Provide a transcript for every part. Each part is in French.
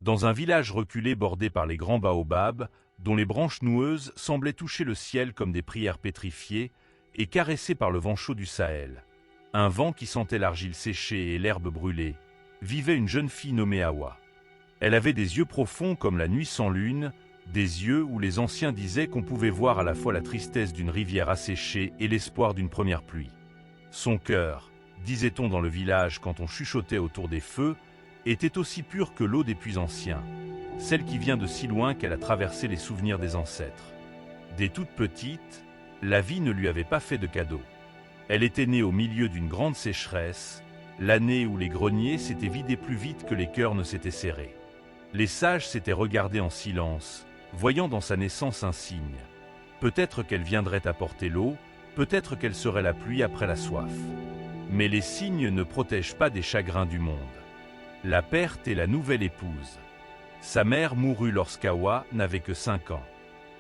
dans un village reculé bordé par les grands baobabs, dont les branches noueuses semblaient toucher le ciel comme des prières pétrifiées et caressées par le vent chaud du Sahel. Un vent qui sentait l'argile séchée et l'herbe brûlée, vivait une jeune fille nommée Hawa. Elle avait des yeux profonds comme la nuit sans lune, des yeux où les anciens disaient qu'on pouvait voir à la fois la tristesse d'une rivière asséchée et l'espoir d'une première pluie. Son cœur, disait-on dans le village quand on chuchotait autour des feux, était aussi pur que l'eau des puits anciens, celle qui vient de si loin qu'elle a traversé les souvenirs des ancêtres. Dès toute petite, la vie ne lui avait pas fait de cadeaux. Elle était née au milieu d'une grande sécheresse, l'année où les greniers s'étaient vidés plus vite que les cœurs ne s'étaient serrés. Les sages s'étaient regardés en silence, voyant dans sa naissance un signe. Peut-être qu'elle viendrait apporter l'eau, peut-être qu'elle serait la pluie après la soif. Mais les signes ne protègent pas des chagrins du monde. La perte et la nouvelle épouse. Sa mère mourut lorsqu'Hawa n'avait que 5 ans.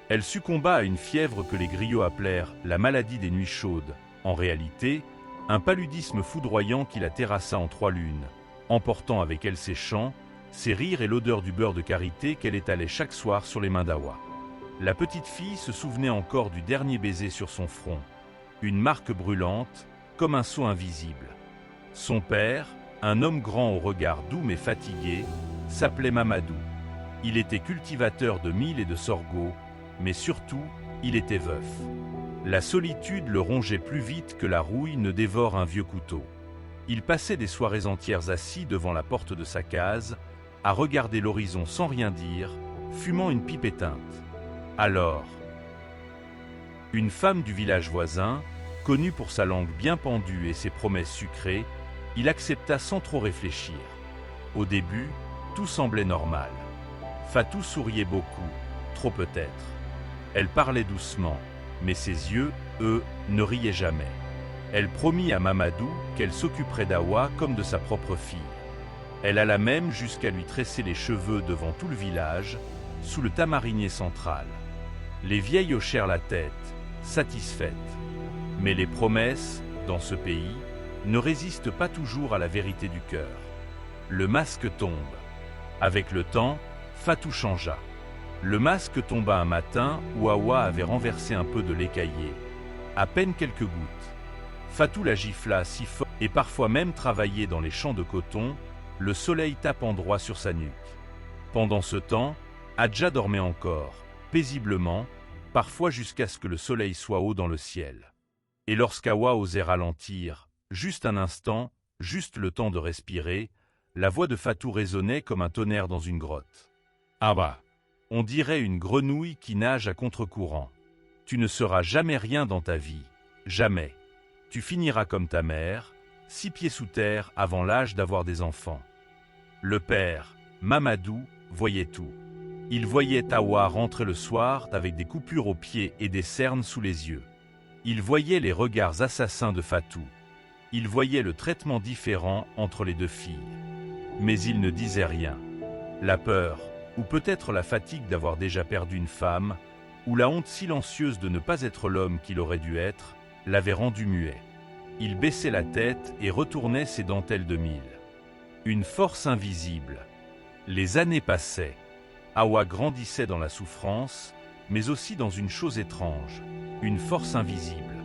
Elle succomba à une fièvre que les griots appelèrent la maladie des nuits chaudes. En réalité, un paludisme foudroyant qui la terrassa en 3 lunes, emportant avec elle ses chants, ses rires et l'odeur du beurre de karité qu'elle étalait chaque soir sur les mains d'Hawa. La petite fille se souvenait encore du dernier baiser sur son front, une marque brûlante, comme un sceau invisible. Son père, un homme grand au regard doux mais fatigué, s'appelait Mamadou. Il était cultivateur de mil et de sorgho, mais surtout, il était veuf. La solitude le rongeait plus vite que la rouille ne dévore un vieux couteau. Il passait des soirées entières assis devant la porte de sa case, à regarder l'horizon sans rien dire, fumant une pipe éteinte. Alors, une femme du village voisin, connue pour sa langue bien pendue et ses promesses sucrées, il accepta sans trop réfléchir. Au début, tout semblait normal. Fatou souriait beaucoup, trop peut-être. Elle parlait doucement, mais ses yeux, eux, ne riaient jamais. Elle promit à Mamadou qu'elle s'occuperait d'Hawa comme de sa propre fille. Elle alla même jusqu'à lui tresser les cheveux devant tout le village, sous le tamarinier central. Les vieilles hochèrent la tête, satisfaites. Mais les promesses, dans ce pays, ne résistent pas toujours à la vérité du cœur. Le masque tombe. Avec le temps, Fatou changea. Le masque tomba un matin où Hawa avait renversé un peu de lait caillé. À peine quelques gouttes. Fatou la gifla si fort et parfois même travaillait dans les champs de coton, le soleil tapant droit sur sa nuque. Pendant ce temps, Hadja dormait encore, paisiblement, parfois jusqu'à ce que le soleil soit haut dans le ciel. Et lorsqu'Hawa osait ralentir, juste un instant, juste le temps de respirer, la voix de Fatou résonnait comme un tonnerre dans une grotte. « Ah bah, on dirait une grenouille qui nage à contre-courant. Tu ne seras jamais rien dans ta vie, jamais. Tu finiras comme ta mère, 6 pieds sous terre avant l'âge d'avoir des enfants. » Le père, Mamadou, voyait tout. Il voyait Hawa rentrer le soir avec des coupures aux pieds et des cernes sous les yeux. Il voyait les regards assassins de Fatou. Il voyait le traitement différent entre les 2 filles. Mais il ne disait rien. La peur, ou peut-être la fatigue d'avoir déjà perdu une femme, ou la honte silencieuse de ne pas être l'homme qu'il aurait dû être, l'avait rendu muet. Il baissait la tête et retournait ses dentelles de mil. Une force invisible. Les années passaient. Hawa grandissait dans la souffrance, mais aussi dans une chose étrange, une force invisible.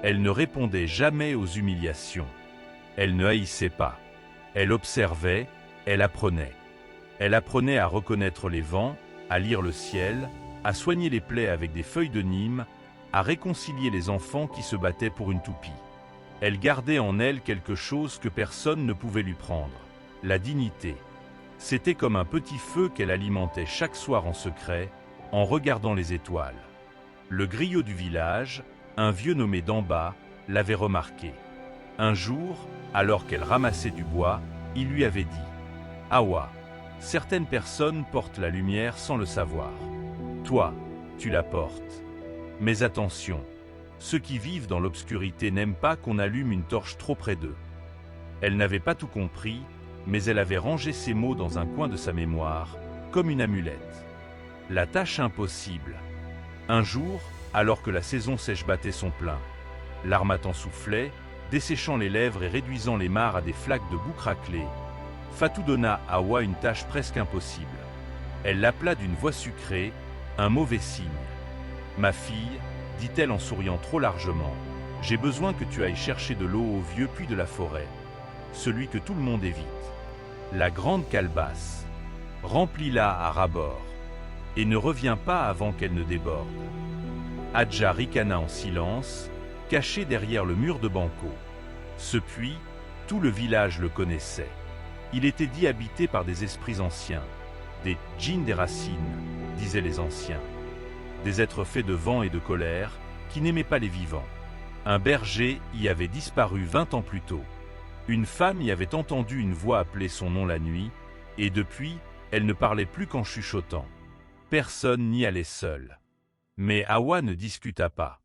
Elle ne répondait jamais aux humiliations. Elle ne haïssait pas. Elle observait, elle apprenait. Elle apprenait à reconnaître les vents, à lire le ciel, à soigner les plaies avec des feuilles de Nîmes, à réconcilier les enfants qui se battaient pour une toupie. Elle gardait en elle quelque chose que personne ne pouvait lui prendre, la dignité. C'était comme un petit feu qu'elle alimentait chaque soir en secret, en regardant les étoiles. Le griot du village, un vieux nommé Damba, l'avait remarqué. Un jour, alors qu'elle ramassait du bois, il lui avait dit « Hawa, certaines personnes portent la lumière sans le savoir. Toi, tu la portes. Mais attention, ceux qui vivent dans l'obscurité n'aiment pas qu'on allume une torche trop près d'eux. » Elle n'avait pas tout compris, mais elle avait rangé ces mots dans un coin de sa mémoire, comme une amulette. La tâche impossible. Un jour, alors que la saison sèche battait son plein, l'harmattan soufflait, desséchant les lèvres et réduisant les mares à des flaques de boue craquelée. Fatou donna à Hawa une tâche presque impossible. Elle l'appela d'une voix sucrée, un mauvais signe. « Ma fille, dit-elle en souriant trop largement, j'ai besoin que tu ailles chercher de l'eau au vieux puits de la forêt, celui que tout le monde évite. La grande calebasse. Remplis-la à ras-bord, et ne reviens pas avant qu'elle ne déborde. » Hadja ricana en silence, caché derrière le mur de Banco. Ce puits, tout le village le connaissait. Il était dit habité par des esprits anciens, des djinns des racines, disaient les anciens. Des êtres faits de vent et de colère, qui n'aimaient pas les vivants. Un berger y avait disparu 20 ans plus tôt. Une femme y avait entendu une voix appeler son nom la nuit, et depuis, elle ne parlait plus qu'en chuchotant. Personne n'y allait seul. Mais Hawa ne discuta pas.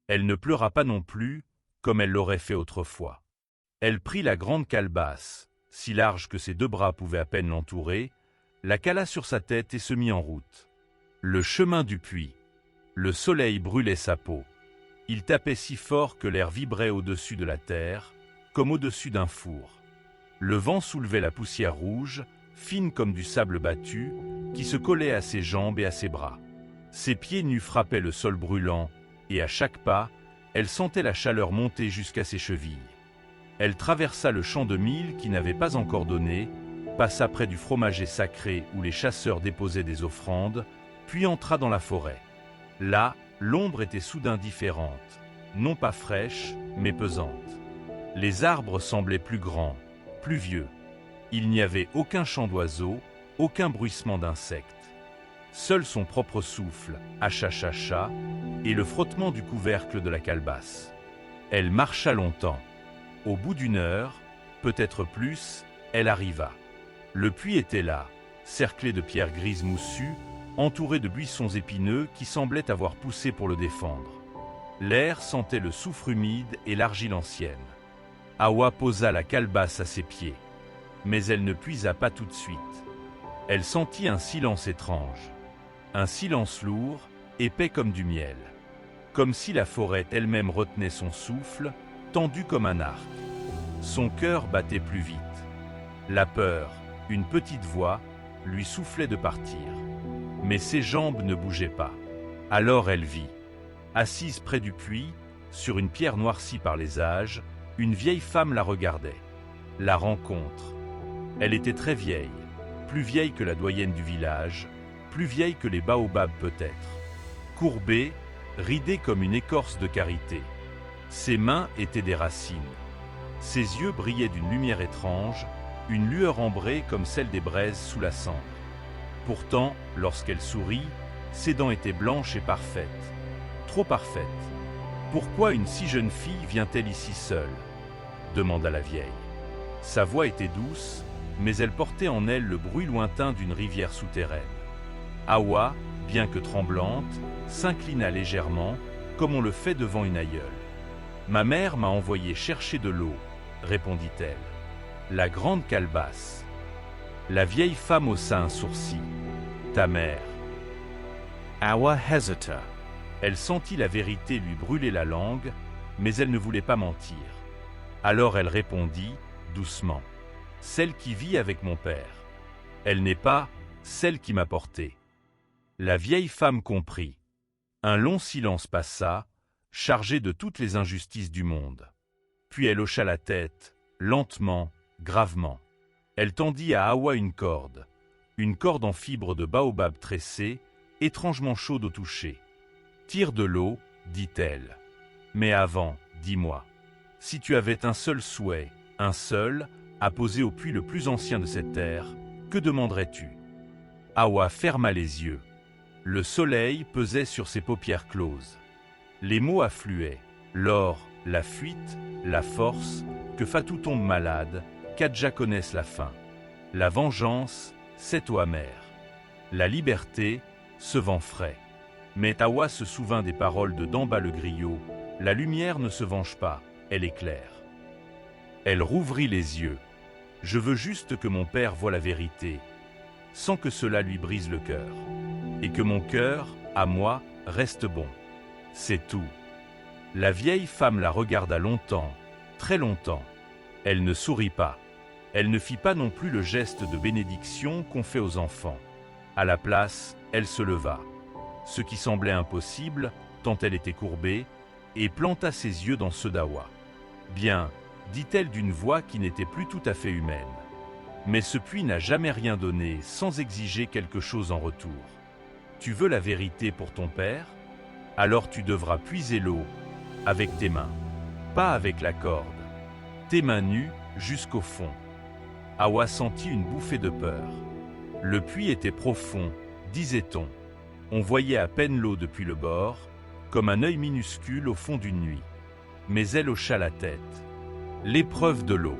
Elle ne pleura pas non plus, comme elle l'aurait fait autrefois. Elle prit la grande calebasse, si large que ses 2 bras pouvaient à peine l'entourer, la cala sur sa tête et se mit en route. Le chemin du puits. Le soleil brûlait sa peau. Il tapait si fort que l'air vibrait au-dessus de la terre, comme au-dessus d'un four. Le vent soulevait la poussière rouge, fine comme du sable battu, qui se collait à ses jambes et à ses bras. Ses pieds nus frappaient le sol brûlant, et à chaque pas, elle sentait la chaleur monter jusqu'à ses chevilles. Elle traversa le champ de mil qui n'avait pas encore donné, passa près du fromager sacré où les chasseurs déposaient des offrandes, puis entra dans la forêt. Là, l'ombre était soudain différente, non pas fraîche, mais pesante. Les arbres semblaient plus grands, plus vieux. Il n'y avait aucun chant d'oiseaux, aucun bruissement d'insectes. Seul son propre souffle, acha-cha-cha, et le frottement du couvercle de la calebasse. Elle marcha longtemps. Au bout d'1 heure, peut-être plus, elle arriva. Le puits était là, cerclé de pierres grises moussues, entouré de buissons épineux qui semblaient avoir poussé pour le défendre. L'air sentait le soufre humide et l'argile ancienne. Hawa posa la calebasse à ses pieds. Mais elle ne puisa pas tout de suite. Elle sentit un silence étrange. Un silence lourd, épais comme du miel. Comme si la forêt elle-même retenait son souffle, tendu comme un arc. Son cœur battait plus vite. La peur, une petite voix, lui soufflait de partir. Mais ses jambes ne bougeaient pas. Alors elle vit, assise près du puits, sur une pierre noircie par les âges, une vieille femme la regardait. La rencontre. Elle était très vieille, plus vieille que la doyenne du village, plus vieille que les baobabs peut-être. Courbée, ridée comme une écorce de karité. Ses mains étaient des racines. Ses yeux brillaient d'une lumière étrange, une lueur ambrée comme celle des braises sous la cendre. Pourtant, lorsqu'elle sourit, ses dents étaient blanches et parfaites. Trop parfaites. Pourquoi une si jeune fille vient-elle ici seule ? Demanda la vieille. Sa voix était douce, mais elle portait en elle le bruit lointain d'une rivière souterraine. Hawa, bien que tremblante, s'inclina légèrement, comme on le fait devant une aïeule. « Ma mère m'a envoyé chercher de l'eau, » répondit-elle. « La grande calebasse. » La vieille femme haussa un sourcil. « Ta mère. » Hawa hésita. Elle sentit la vérité lui brûler la langue, mais elle ne voulait pas mentir. Alors elle répondit, doucement. « Celle qui vit avec mon père. Elle n'est pas celle qui m'a porté. » La vieille femme comprit. Un long silence passa, chargé de toutes les injustices du monde. Puis elle hocha la tête, lentement, gravement. Elle tendit à Hawa une corde en fibre de baobab tressé, étrangement chaude au toucher. « Tire de l'eau, dit-elle. Mais avant, dis-moi, si tu avais un seul souhait, un seul, à poser au puits le plus ancien de cette terre, que demanderais-tu » Hawa ferma les yeux. Le soleil pesait sur ses paupières closes. Les mots affluaient. L'or, la fuite, la force, que Fatou tombe malade, qu'Hadja connaisse la faim. La vengeance, cette eau amère. La liberté, ce vent frais. Mais Hawa se souvint des paroles de Damba le griot. La lumière ne se venge pas, elle éclaire. Elle rouvrit les yeux. Je veux juste que mon père voie la vérité, sans que cela lui brise le cœur. Et que mon cœur, à moi, reste bon. C'est tout. La vieille femme la regarda longtemps, très longtemps. Elle ne sourit pas. Elle ne fit pas non plus le geste de bénédiction qu'on fait aux enfants. À la place, elle se leva, ce qui semblait impossible, tant elle était courbée, et planta ses yeux dans ceux d'Awa. « Bien, dit-elle d'une voix qui n'était plus tout à fait humaine. Mais ce puits n'a jamais rien donné sans exiger quelque chose en retour. Tu veux la vérité pour ton père? Alors tu devras puiser l'eau avec tes mains, pas avec la corde. Tes mains nues jusqu'au fond. » Awa sentit une bouffée de peur. Le puits était profond, disait-on. On voyait à peine l'eau depuis le bord, comme un œil minuscule au fond d'une nuit. Mais elle hocha la tête. L'épreuve de l'eau.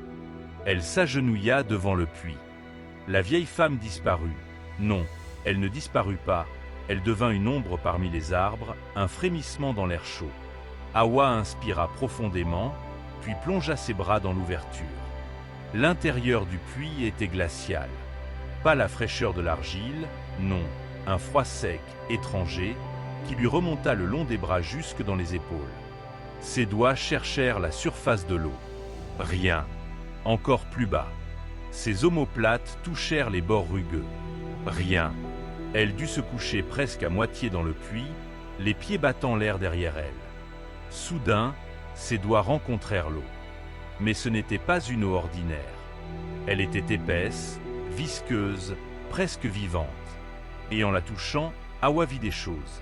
Elle s'agenouilla devant le puits. La vieille femme disparut. Non, elle ne disparut pas. Elle devint une ombre parmi les arbres, un frémissement dans l'air chaud. Awa inspira profondément, puis plongea ses bras dans l'ouverture. L'intérieur du puits était glacial. Pas la fraîcheur de l'argile, non, un froid sec, étranger, qui lui remonta le long des bras jusque dans les épaules. Ses doigts cherchèrent la surface de l'eau. Rien. Encore plus bas. Ses omoplates touchèrent les bords rugueux. Rien. Elle dut se coucher presque à moitié dans le puits, les pieds battant l'air derrière elle. Soudain, ses doigts rencontrèrent l'eau. Mais ce n'était pas une eau ordinaire. Elle était épaisse, visqueuse, presque vivante. Et en la touchant, Awa vit des choses.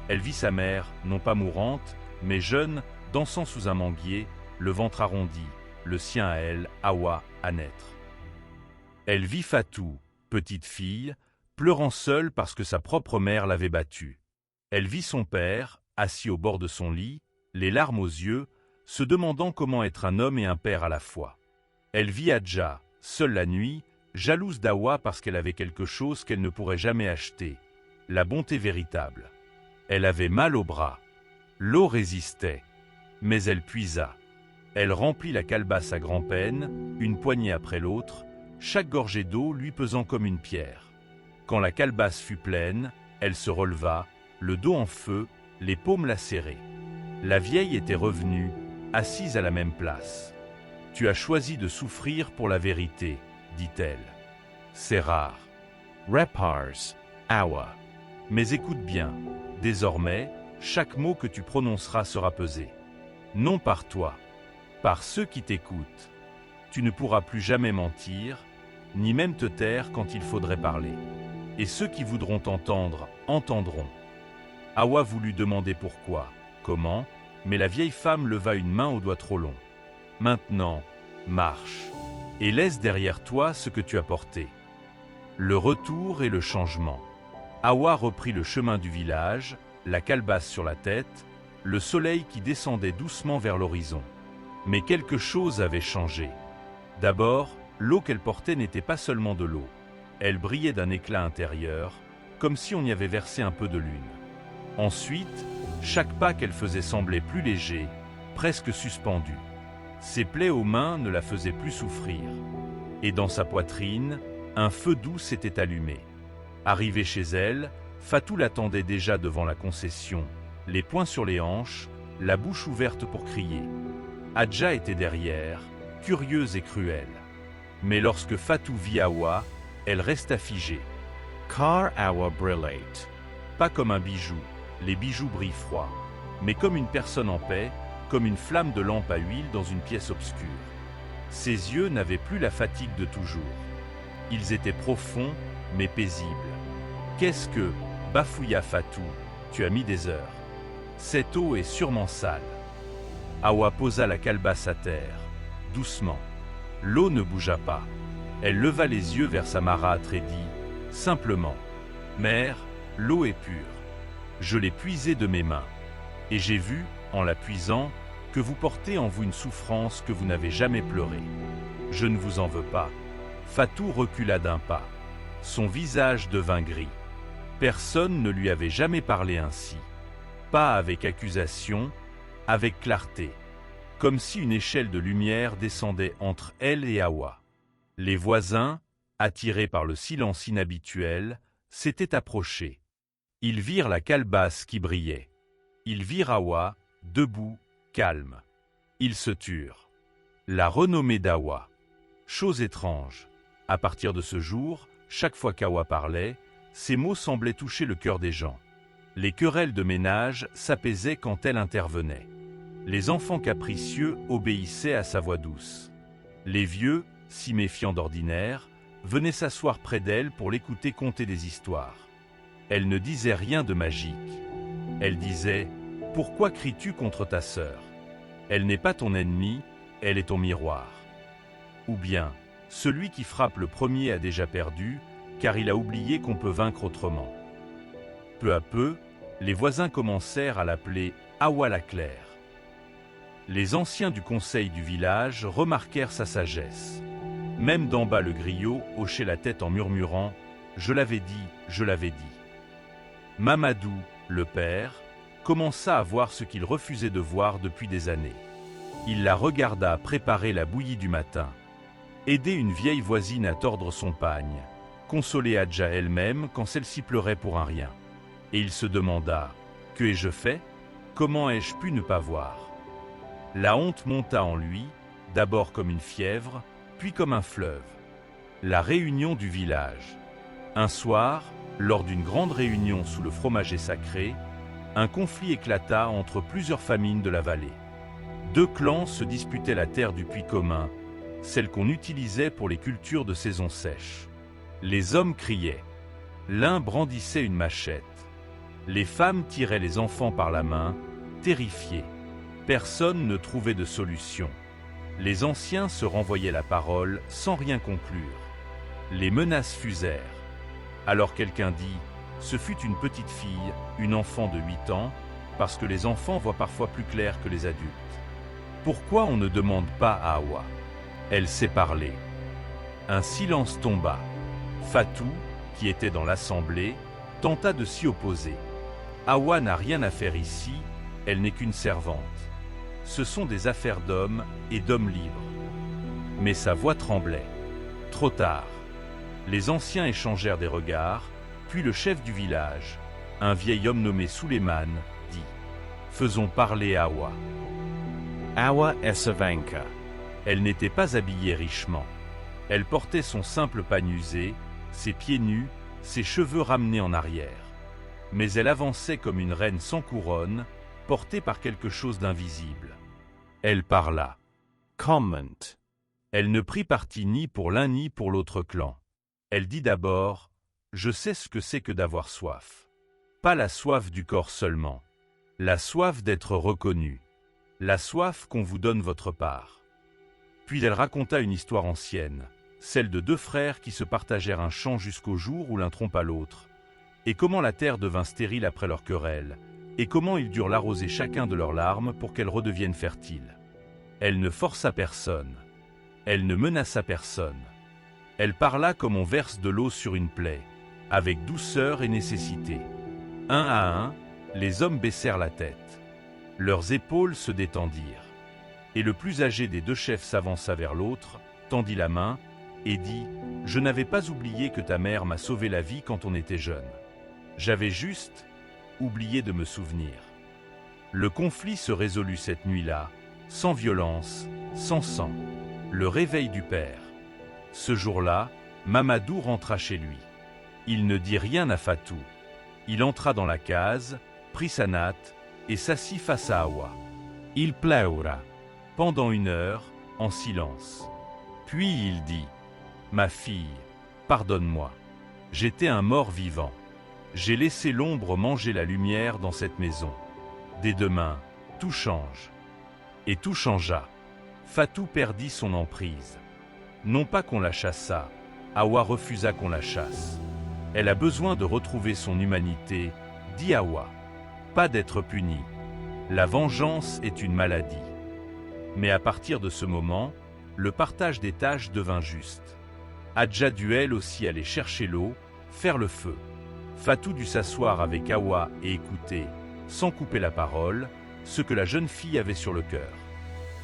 Elle vit sa mère, non pas mourante, mais jeune, dansant sous un manguier, le ventre arrondi, le sien à elle, Awa, à naître. Elle vit Fatou, petite fille, pleurant seule parce que sa propre mère l'avait battue. Elle vit son père, assis au bord de son lit, les larmes aux yeux, se demandant comment être un homme et un père à la fois. Elle vit Adja, seule la nuit, jalouse d'Awa parce qu'elle avait quelque chose qu'elle ne pourrait jamais acheter, la bonté véritable. Elle avait mal au bras. L'eau résistait, mais elle puisa. Elle remplit la calebasse à grand-peine, une poignée après l'autre, chaque gorgée d'eau lui pesant comme une pierre. Quand la calebasse fut pleine, elle se releva, le dos en feu, les paumes lacérées. La vieille était revenue, assise à la même place. « Tu as choisi de souffrir pour la vérité, dit-elle. C'est rare. Repars, Awa. Mais écoute bien, désormais, chaque mot que tu prononceras sera pesé. Non par toi, par ceux qui t'écoutent. Tu ne pourras plus jamais mentir, ni même te taire quand il faudrait parler. Et ceux qui voudront t'entendre, entendront. » Awa voulut demander pourquoi, comment, mais la vieille femme leva une main au doigt trop long. « Maintenant, marche, et laisse derrière toi ce que tu as porté. » Le retour et le changement. Awa reprit le chemin du village, la calebasse sur la tête, le soleil qui descendait doucement vers l'horizon. Mais quelque chose avait changé. D'abord, l'eau qu'elle portait n'était pas seulement de l'eau. Elle brillait d'un éclat intérieur, comme si on y avait versé un peu de lune. Ensuite, chaque pas qu'elle faisait semblait plus léger, presque suspendu. Ses plaies aux mains ne la faisaient plus souffrir. Et dans sa poitrine, un feu doux s'était allumé. Arrivée chez elle, Fatou l'attendait déjà devant la concession, les poings sur les hanches, la bouche ouverte pour crier. Adja était derrière, curieuse et cruelle. Mais lorsque Fatou vit Awa, elle resta figée. Car Awa brillait. Pas comme un bijou, les bijoux brillent froid, mais comme une personne en paix, comme une flamme de lampe à huile dans une pièce obscure. Ses yeux n'avaient plus la fatigue de toujours. Ils étaient profonds, mais paisibles. « Qu'est-ce que, bafouilla Fatou, tu as mis des heures. Cette eau est sûrement sale. » Awa posa la calebasse à terre, doucement. L'eau ne bougea pas. Elle leva les yeux vers sa marâtre et dit, simplement, « Mère, l'eau est pure. Je l'ai puisée de mes mains. Et j'ai vu, en la puisant, que vous portez en vous une souffrance que vous n'avez jamais pleurée. Je ne vous en veux pas. » Fatou recula d'un pas. Son visage devint gris. Personne ne lui avait jamais parlé ainsi. Pas avec accusation, avec clarté. Comme si une échelle de lumière descendait entre elle et Awa. Les voisins, attirés par le silence inhabituel, s'étaient approchés. Ils virent la calebasse qui brillait. Ils virent Awa, debout, calme. Ils se turent. La renommée d'Awa. Chose étrange. À partir de ce jour, chaque fois qu'Awa parlait, ses mots semblaient toucher le cœur des gens. Les querelles de ménage s'apaisaient quand elle intervenait. Les enfants capricieux obéissaient à sa voix douce. Les vieux, si méfiants d'ordinaire, venaient s'asseoir près d'elle pour l'écouter conter des histoires. Elle ne disait rien de magique. Elle disait « Pourquoi cries-tu contre ta sœur ? Elle n'est pas ton ennemi, elle est ton miroir. » Ou bien « Celui qui frappe le premier a déjà perdu, car il a oublié qu'on peut vaincre autrement. » Peu à peu, les voisins commencèrent à l'appeler Awa la Claire. Les anciens du conseil du village remarquèrent sa sagesse. Même d'en bas le griot hochait la tête en murmurant « Je l'avais dit, je l'avais dit ». Mamadou, le père, commença à voir ce qu'il refusait de voir depuis des années. Il la regarda préparer la bouillie du matin, aider une vieille voisine à tordre son pagne, consoler Adja elle-même quand celle-ci pleurait pour un rien. Et il se demanda « Que ai-je fait ? Comment ai-je pu ne pas voir ?» La honte monta en lui, d'abord comme une fièvre, puis comme un fleuve. La réunion du village. Un soir, lors d'une grande réunion sous le fromager sacré, un conflit éclata entre plusieurs familles de la vallée. Deux clans se disputaient la terre du puits commun, celle qu'on utilisait pour les cultures de saison sèche. Les hommes criaient. L'un brandissait une machette. Les femmes tiraient les enfants par la main, terrifiées. Personne ne trouvait de solution. Les anciens se renvoyaient la parole sans rien conclure. Les menaces fusèrent. Alors quelqu'un dit « Ce fut une petite fille, une enfant de 8 ans, parce que les enfants voient parfois plus clair que les adultes. Pourquoi on ne demande pas à Awa ? Elle sait parler. » Un silence tomba. Fatou, qui était dans l'assemblée, tenta de s'y opposer. « Awa n'a rien à faire ici, elle n'est qu'une servante. Ce sont des affaires d'hommes et d'hommes libres. » Mais sa voix tremblait. Trop tard. Les anciens échangèrent des regards, puis le chef du village, un vieil homme nommé Suleiman, dit « Faisons parler Awa. » Awa Esavanka. Elle n'était pas habillée richement. Elle portait son simple pagne usé, ses pieds nus, ses cheveux ramenés en arrière. Mais elle avançait comme une reine sans couronne, portée par quelque chose d'invisible. Elle parla. Comment. Elle ne prit parti ni pour l'un ni pour l'autre clan. Elle dit d'abord « Je sais ce que c'est que d'avoir soif. Pas la soif du corps seulement. La soif d'être reconnue. La soif qu'on vous donne votre part. » Puis elle raconta une histoire ancienne, celle de deux frères qui se partagèrent un champ jusqu'au jour où l'un trompa l'autre, et comment la terre devint stérile après leur querelle, et comment ils durent l'arroser chacun de leurs larmes pour qu'elle redevienne fertile. Elle ne força personne. Elle ne menaça personne. Elle parla comme on verse de l'eau sur une plaie, avec douceur et nécessité. Un à un, les hommes baissèrent la tête. Leurs épaules se détendirent. Et le plus âgé des deux chefs s'avança vers l'autre, tendit la main, et dit « Je n'avais pas oublié que ta mère m'a sauvé la vie quand on était jeune. J'avais juste oublié de me souvenir. » Le conflit se résolut cette nuit-là, sans violence, sans sang. Le réveil du père. Ce jour-là, Mamadou rentra chez lui. Il ne dit rien à Fatou. Il entra dans la case, prit sa natte et s'assit face à Awa. Il pleura. Pendant 1 heure, en silence. Puis il dit « Ma fille, pardonne-moi. J'étais un mort vivant. J'ai laissé l'ombre manger la lumière dans cette maison. Dès demain, tout change. » Et tout changea. Fatou perdit son emprise. Non pas qu'on la chassât, Awa refusa qu'on la chasse. Elle a besoin de retrouver son humanité, dit Awa. Pas d'être punie. La vengeance est une maladie. Mais à partir de ce moment, le partage des tâches devint juste. Adja dut elle aussi aller chercher l'eau, faire le feu. Fatou dut s'asseoir avec Awa et écouter, sans couper la parole, ce que la jeune fille avait sur le cœur.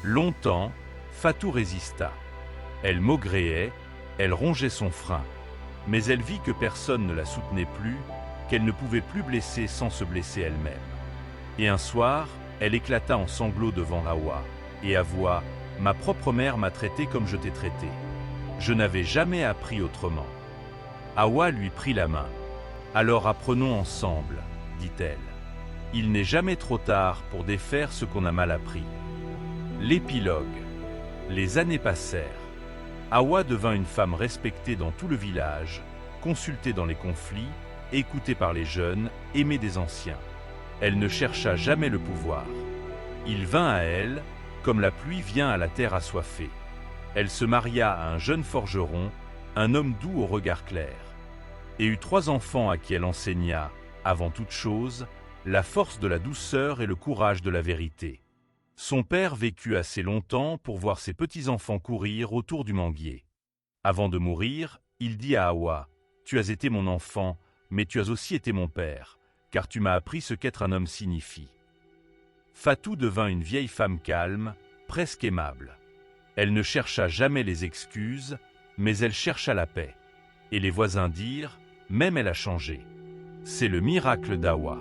Longtemps, Fatou résista. Elle maugréait, elle rongeait son frein. Mais elle vit que personne ne la soutenait plus, qu'elle ne pouvait plus blesser sans se blesser elle-même. Et un soir, elle éclata en sanglots devant Awa, et avoua « Ma propre mère m'a traité comme je t'ai traité. Je n'avais jamais appris autrement. Hawa lui prit la main. Alors apprenons ensemble, dit-elle. Il n'est jamais trop tard pour défaire ce qu'on a mal appris. L'épilogue. Les années passèrent. Hawa devint une femme respectée dans tout le village, consultée dans les conflits, écoutée par les jeunes, aimée des anciens. Elle ne chercha jamais le pouvoir. Il vint à elle, comme la pluie vient à la terre assoiffée. Elle se maria à un jeune forgeron, un homme doux au regard clair, et eut 3 enfants à qui elle enseigna, avant toute chose, la force de la douceur et le courage de la vérité. Son père vécut assez longtemps pour voir ses petits-enfants courir autour du manguier. Avant de mourir, il dit à Hawa, « Tu as été mon enfant, mais tu as aussi été mon père, car tu m'as appris ce qu'être un homme signifie. » Fatou devint une vieille femme calme, presque aimable. Elle ne chercha jamais les excuses, mais elle chercha la paix. Et les voisins dirent, « Même elle a changé. » C'est le miracle d'Hawa.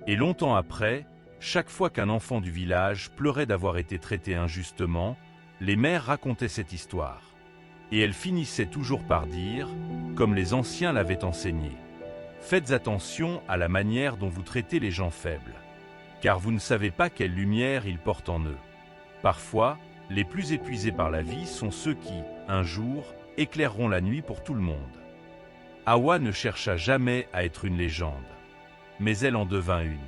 Et longtemps après, chaque fois qu'un enfant du village pleurait d'avoir été traité injustement, les mères racontaient cette histoire. Et elles finissaient toujours par dire, comme les anciens l'avaient enseigné, « Faites attention à la manière dont vous traitez les gens faibles, car vous ne savez pas quelle lumière ils portent en eux. Parfois, les plus épuisés par la vie sont ceux qui, un jour, éclaireront la nuit pour tout le monde. » Hawa ne chercha jamais à être une légende, mais elle en devint une.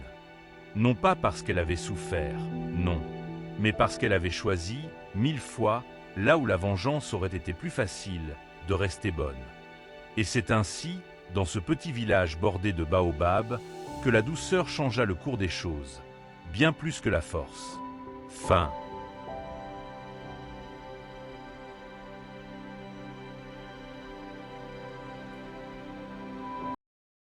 Non pas parce qu'elle avait souffert, non, mais parce qu'elle avait choisi, 1000 fois, là où la vengeance aurait été plus facile, de rester bonne. Et c'est ainsi, dans ce petit village bordé de baobabs, que la douceur changea le cours des choses, bien plus que la force. Fin.